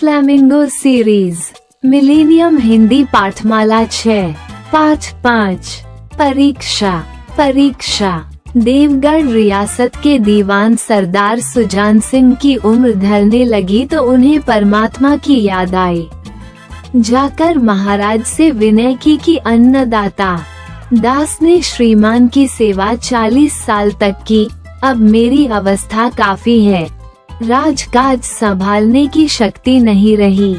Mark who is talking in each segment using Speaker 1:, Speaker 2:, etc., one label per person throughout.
Speaker 1: Flamingo series millennium Hindi पाठमाला 6 पाठ 5 परीक्षा। देवगढ़ रियासत के दीवान सरदार सुजान सिंह की उम्र ढलने लगी तो उन्हें परमात्मा की याद आई। जाकर महाराज से विनय की कि अन्नदाता दास ने श्रीमान की सेवा 40 साल तक की, अब मेरी अवस्था काफी है, राजकाज संभालने की शक्ति नहीं रही।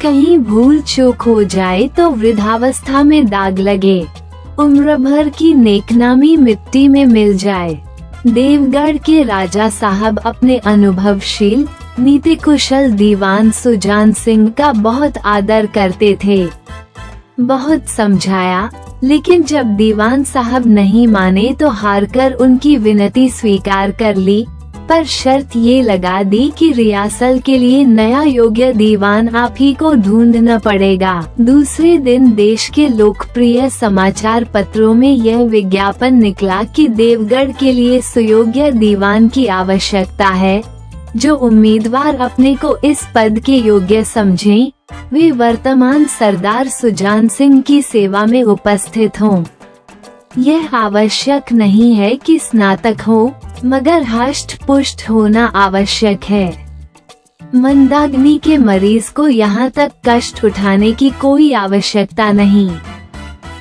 Speaker 1: कहीं भूल चूक हो जाए तो वृद्धावस्था में दाग लगे, उम्र भर की नेकनामी मिट्टी में मिल जाए। देवगढ़ के राजा साहब अपने अनुभवशील नीति कुशल दीवान सुजान सिंह का बहुत आदर करते थे। बहुत समझाया, लेकिन जब दीवान साहब नहीं माने तो हारकर उनकी विनती स्वीकार कर ली, पर शर्त ये लगा दी कि रियासत के लिए नया योग्य दीवान आप ही को ढूंढना पड़ेगा। दूसरे दिन देश के लोकप्रिय समाचार पत्रों में यह विज्ञापन निकला कि देवगढ़ के लिए सुयोग्य दीवान की आवश्यकता है। जो उम्मीदवार अपने को इस पद के योग्य समझें, वे वर्तमान सरदार सुजान सिंह की सेवा में उपस्थित हों। यह आवश्यक नहीं है कि स्नातक हो, मगर हष्ट पुष्ट होना आवश्यक है। मंदाग्नि के मरीज को यहाँ तक कष्ट उठाने की कोई आवश्यकता नहीं।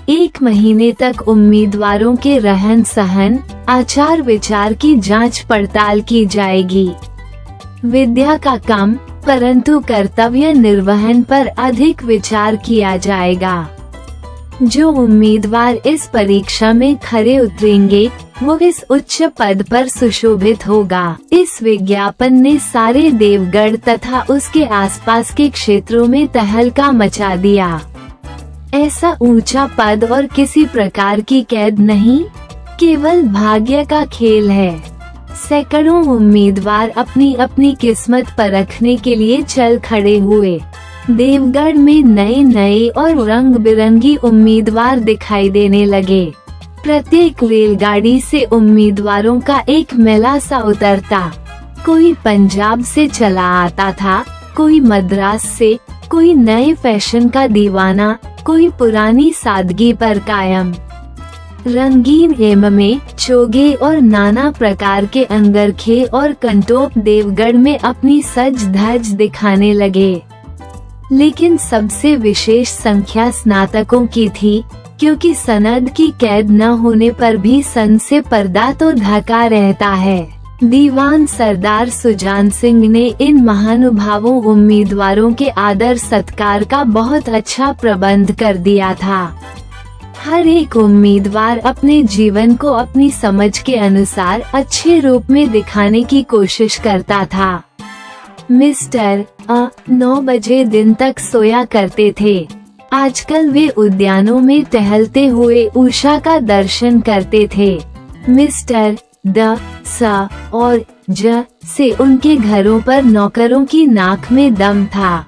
Speaker 1: 1 महीने तक उम्मीदवारों के रहन सहन, आचार विचार की जांच पड़ताल की जाएगी। विद्या का कम, परंतु कर्तव्य निर्वहन पर अधिक विचार किया जाएगा। जो उम्मीदवार इस परीक्षा में खरे उतरेंगे, वो इस उच्च पद पर सुशोभित होगा। इस विज्ञापन ने सारे देवगढ़ तथा उसके आसपास के क्षेत्रों में तहलका मचा दिया। ऐसा ऊंचा पद और किसी प्रकार की कैद नहीं, केवल भाग्य का खेल है। सैकड़ों उम्मीदवार अपनी अपनी किस्मत परखने के लिए चल खड़े हुए। देवगढ़ में नए नए और रंग बिरंगी उम्मीदवार दिखाई देने लगे। प्रत्येक रेलगाड़ी से उम्मीदवारों का एक मेला सा उतरता। कोई पंजाब से चला आता था, कोई मद्रास से, कोई नए फैशन का दीवाना, कोई पुरानी सादगी पर कायम। रंगीन एममे, चोगे और नाना प्रकार के अंगरखे और कंटोप देवगढ़ में अपनी सज धज दिखाने लगे। लेकिन सबसे विशेष संख्या स्नातकों की थी, क्योंकि सनद की कैद न होने पर भी सन से पर्दा तो ढका रहता है। दीवान सरदार सुजान सिंह ने इन महानुभावों उम्मीदवारों के आदर सत्कार का बहुत अच्छा प्रबंध कर दिया था। हर एक उम्मीदवार अपने जीवन को अपनी समझ के अनुसार अच्छे रूप में दिखाने की कोशिश करता था। मिस्टर 9 बजे दिन तक सोया करते थे। आजकल वे उद्यानों में टहलते हुए उषा का दर्शन करते थे। मिस्टर द स और ज से उनके घरों पर नौकरों की नाक में दम था।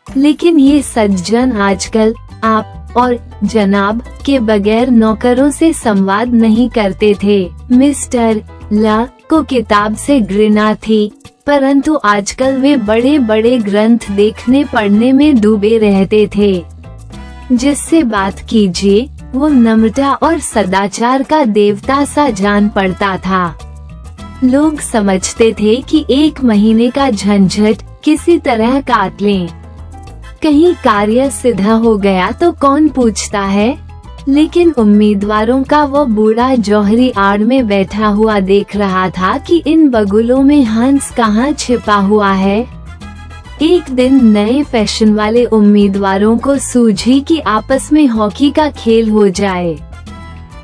Speaker 1: लेकिन ये सज्जन आजकल आप और जनाब के बगैर नौकरों से संवाद नहीं करते थे। मिस्टर ल को किताब से घृणा थी, परंतु आजकल वे बड़े बड़े ग्रंथ देखने पढ़ने में डूबे रहते थे। जिससे बात कीजिए, वो नम्रता और सदाचार का देवता सा जान पड़ता था। लोग समझते थे कि 1 महीने का झंझट किसी तरह काट लें। कहीं कार्य सिद्ध हो गया तो कौन पूछता है। लेकिन उम्मीदवारों का वो बूढ़ा जौहरी आड़ में बैठा हुआ देख रहा था कि इन बगुलों में हंस कहाँ छिपा हुआ है। एक दिन नए फैशन वाले उम्मीदवारों को सूझी कि आपस में हॉकी का खेल हो जाए।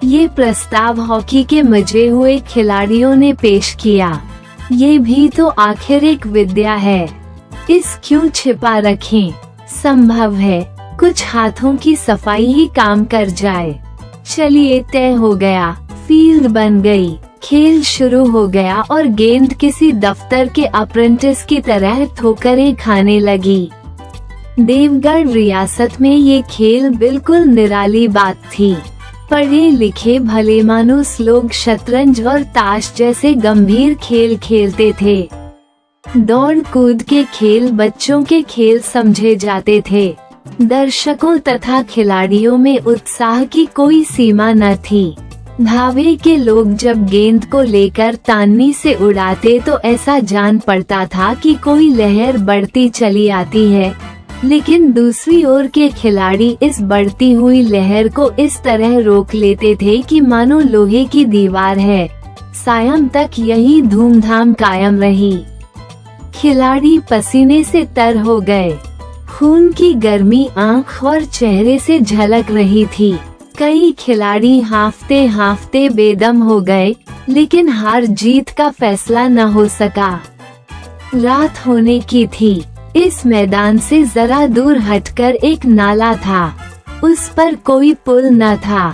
Speaker 1: ये प्रस्ताव हॉकी के मजे हुए खिलाड़ियों ने पेश किया। ये भी तो आखिर एक विद्या है, इस क्यों छिपा रखें। संभव है कुछ हाथों की सफाई ही काम कर जाए। चलिए तय हो गया, फील्ड बन गई, खेल शुरू हो गया और गेंद किसी दफ्तर के अप्रेंटिस की तरह ठोकरें खाने लगी। देवगढ़ रियासत में ये खेल बिल्कुल निराली बात थी। पढ़े लिखे भले मानुस लोग शतरंज और ताश जैसे गंभीर खेल खेलते थे। दौड़ कूद के खेल बच्चों के खेल समझे जाते थे। दर्शकों तथा खिलाड़ियों में उत्साह की कोई सीमा न थी। धावे के लोग जब गेंद को लेकर तान्नी से उड़ाते तो ऐसा जान पड़ता था कि कोई लहर बढ़ती चली आती है, लेकिन दूसरी ओर के खिलाड़ी इस बढ़ती हुई लहर को इस तरह रोक लेते थे कि मानो लोहे की दीवार है। सायं तक यही धूमधाम कायम रही। खिलाड़ी पसीने से तर हो गए। खून की गर्मी आंख और चेहरे से झलक रही थी। कई खिलाड़ी हांफते हांफते बेदम हो गए, लेकिन हार जीत का फैसला न हो सका। रात होने की थी। इस मैदान से जरा दूर हटकर एक नाला था। उस पर कोई पुल न था।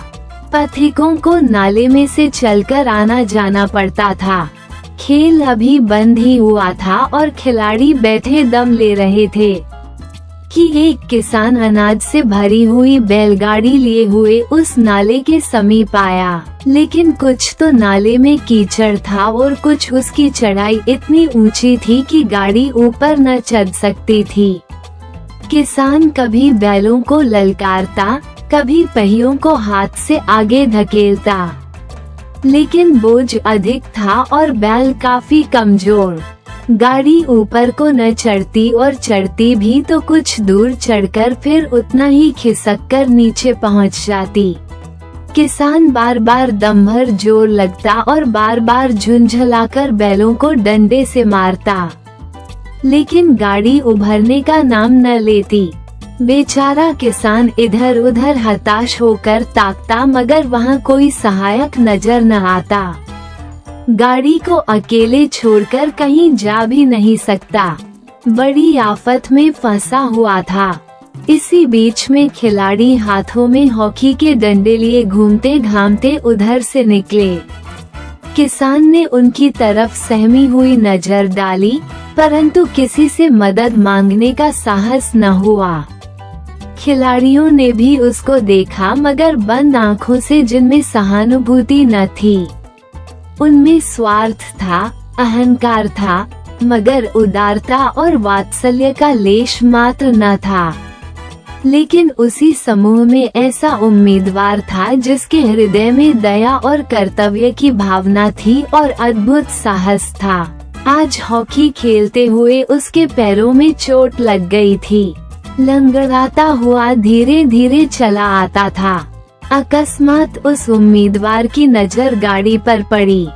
Speaker 1: पथिकों को नाले में से चलकर आना जाना पड़ता था। खेल अभी बंद ही हुआ था और खिलाड़ी बैठे दम ले रहे थे कि एक किसान अनाज से भरी हुई बैलगाड़ी लिए हुए उस नाले के समीप आया। लेकिन कुछ तो नाले में कीचड़ था और कुछ उसकी चढ़ाई इतनी ऊंची थी कि गाड़ी ऊपर न चढ़ सकती थी। किसान कभी बैलों को ललकारता, कभी पहियों को हाथ से आगे धकेलता, लेकिन बोझ अधिक था और बैल काफी कमजोर। गाड़ी ऊपर को न चढ़ती और चढ़ती भी तो कुछ दूर चढ़कर फिर उतना ही खिसक कर नीचे पहुंच जाती। किसान बार बार दम भर जोर लगता और बार बार झुंझलाकर बैलों को डंडे से मारता, लेकिन गाड़ी उभरने का नाम न लेती। बेचारा किसान इधर उधर हताश होकर ताकता, मगर वहाँ कोई सहायक नजर न आता। गाड़ी को अकेले छोड़कर कहीं जा भी नहीं सकता। बड़ी आफत में फंसा हुआ था। इसी बीच में खिलाड़ी हाथों में हॉकी के डंडे लिए घूमते घामते उधर से निकले। किसान ने उनकी तरफ सहमी हुई नजर डाली, परंतु किसी से मदद मांगने का साहस न हुआ। खिलाड़ियों ने भी उसको देखा, मगर बंद आंखों से, जिनमें सहानुभूति न थी। उनमें स्वार्थ था, अहंकार था, मगर उदारता और वात्सल्य का लेश मात्र न था। लेकिन उसी समूह में ऐसा उम्मीदवार था जिसके हृदय में दया और कर्तव्य की भावना थी और अद्भुत साहस था। आज हॉकी खेलते हुए उसके पैरों में चोट लग गई थी। लंगड़ाता हुआ धीरे धीरे चला आता था। अकस्मात उस उम्मीदवार की नजर गाड़ी पर पड़ी।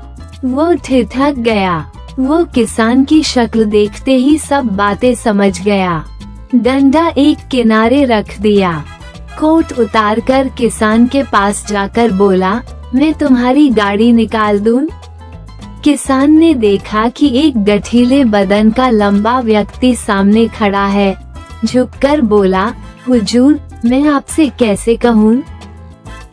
Speaker 1: वो ठिठक गया। वो किसान की शक्ल देखते ही सब बातें समझ गया। डंडा एक किनारे रख दिया। कोट उतारकर किसान के पास जाकर बोला, मैं तुम्हारी गाड़ी निकाल दूं? किसान ने देखा कि एक गठीले बदन का लंबा व्यक्ति सामने खड़ा है। झुककर बोला, हुजूर, मैं आपसे कैसे कहूँ?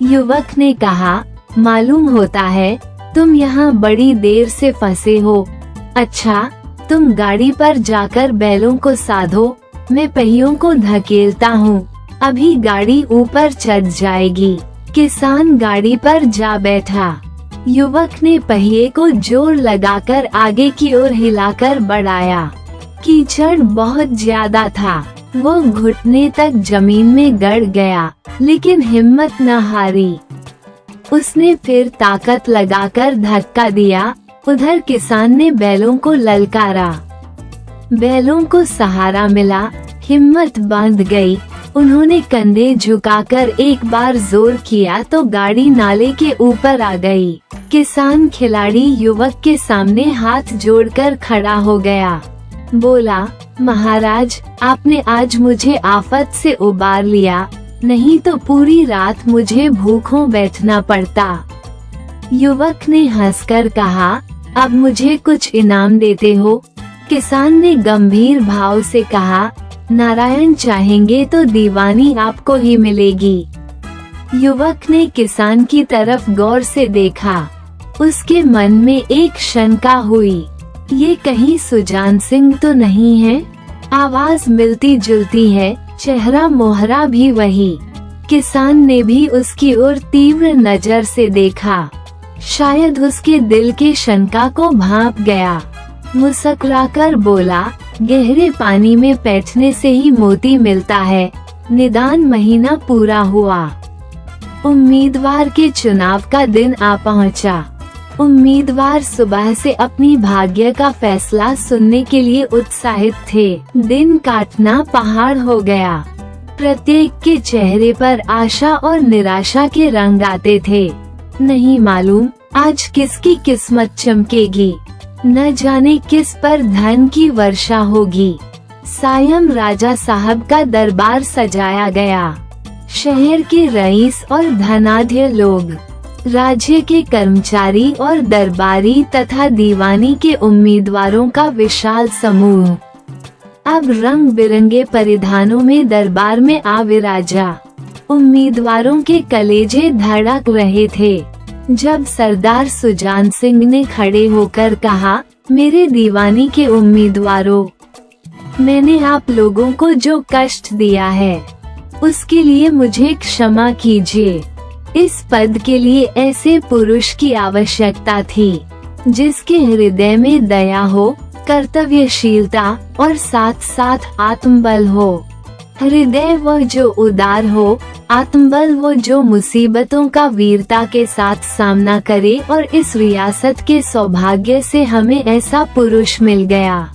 Speaker 1: युवक ने कहा, मालूम होता है तुम यहाँ बड़ी देर से फंसे हो। अच्छा, तुम गाड़ी पर जाकर बैलों को साधो, मैं पहियों को धकेलता हूँ, अभी गाड़ी ऊपर चढ़ जाएगी। किसान गाड़ी पर जा बैठा। युवक ने पहिए को जोर लगाकर आगे की ओर हिलाकर बढ़ाया। कीचड़ बहुत ज्यादा था। वो घुटने तक जमीन में गड़ गया, लेकिन हिम्मत न हारी। उसने फिर ताकत लगाकर धक्का दिया। उधर किसान ने बैलों को ललकारा। बैलों को सहारा मिला, हिम्मत बांध गई। उन्होंने कंधे झुकाकर एक बार जोर किया तो गाड़ी नाले के ऊपर आ गई। किसान खिलाड़ी युवक के सामने हाथ जोड़कर खड़ा हो गया। बोला, महाराज, आपने आज मुझे आफत से उबार लिया, नहीं तो पूरी रात मुझे भूखों बैठना पड़ता। युवक ने हंसकर कहा, अब मुझे कुछ इनाम देते हो? किसान ने गंभीर भाव से कहा, नारायण चाहेंगे तो दीवानी आपको ही मिलेगी। युवक ने किसान की तरफ गौर से देखा। उसके मन में एक शंका हुई, ये कहीं सुजान सिंह तो नहीं है? आवाज मिलती जुलती है, चेहरा मोहरा भी वही। किसान ने भी उसकी ओर तीव्र नजर से देखा। शायद उसके दिल के शंका को भांप गया। मुस्कुराकर बोला, गहरे पानी में बैठने से ही मोती मिलता है। निदान महीना पूरा हुआ। उम्मीदवार के चुनाव का दिन आ पहुंचा। उम्मीदवार सुबह से अपनी भाग्य का फैसला सुनने के लिए उत्साहित थे। दिन काटना पहाड़ हो गया। प्रत्येक के चेहरे पर आशा और निराशा के रंग आते थे। नहीं मालूम आज किसकी किस्मत चमकेगी, न जाने किस पर धन की वर्षा होगी। सायं राजा साहब का दरबार सजाया गया। शहर के रईस और धनाढ्य लोग, राज्य के कर्मचारी और दरबारी तथा दीवानी के उम्मीदवारों का विशाल समूह अब रंग बिरंगे परिधानों में दरबार में आ विराजा। उम्मीदवारों के कलेजे धड़क रहे थे जब सरदार सुजान सिंह ने खड़े होकर कहा, मेरे दीवानी के उम्मीदवारों, मैंने आप लोगों को जो कष्ट दिया है उसके लिए मुझे क्षमा कीजिए। इस पद के लिए ऐसे पुरुष की आवश्यकता थी जिसके हृदय में दया हो, कर्तव्यशीलता और साथ साथ आत्मबल हो। हृदय वो जो उदार हो, आत्मबल वो जो मुसीबतों का वीरता के साथ सामना करे। और इस रियासत के सौभाग्य से हमें ऐसा पुरुष मिल गया।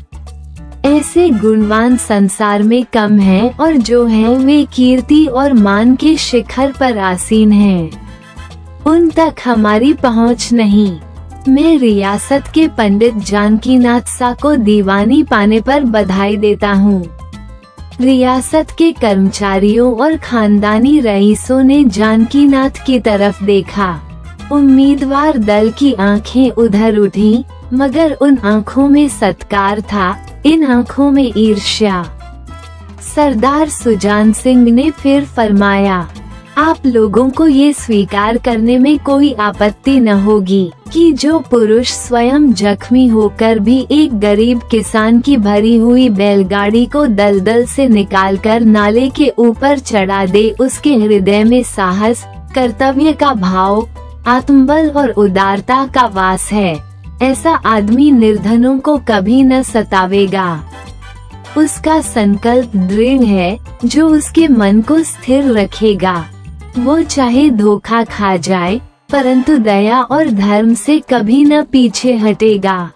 Speaker 1: ऐसे गुणवान संसार में कम हैं और जो हैं वे कीर्ति और मान के शिखर पर आसीन हैं। उन तक हमारी पहुंच नहीं। मैं रियासत के पंडित जानकीनाथ सा को दीवानी पाने पर बधाई देता हूँ। रियासत के कर्मचारियों और खानदानी रईसों ने जानकीनाथ की तरफ देखा। उम्मीदवार दल की आंखें उधर उठी, मगर उन आंखों में सत्कार था, इन आंखों में ईर्ष्या। सरदार सुजान सिंह ने फिर फरमाया, आप लोगों को ये स्वीकार करने में कोई आपत्ति न होगी कि जो पुरुष स्वयं जख्मी होकर भी एक गरीब किसान की भरी हुई बैलगाड़ी को दलदल से निकालकर नाले के ऊपर चढ़ा दे, उसके हृदय में साहस, कर्तव्य का भाव, आत्मबल और उदारता का वास है। ऐसा आदमी निर्धनों को कभी न सतावेगा। उसका संकल्प दृढ़ है जो उसके मन को स्थिर रखेगा। वो चाहे धोखा खा जाए परंतु दया और धर्म से कभी न पीछे हटेगा।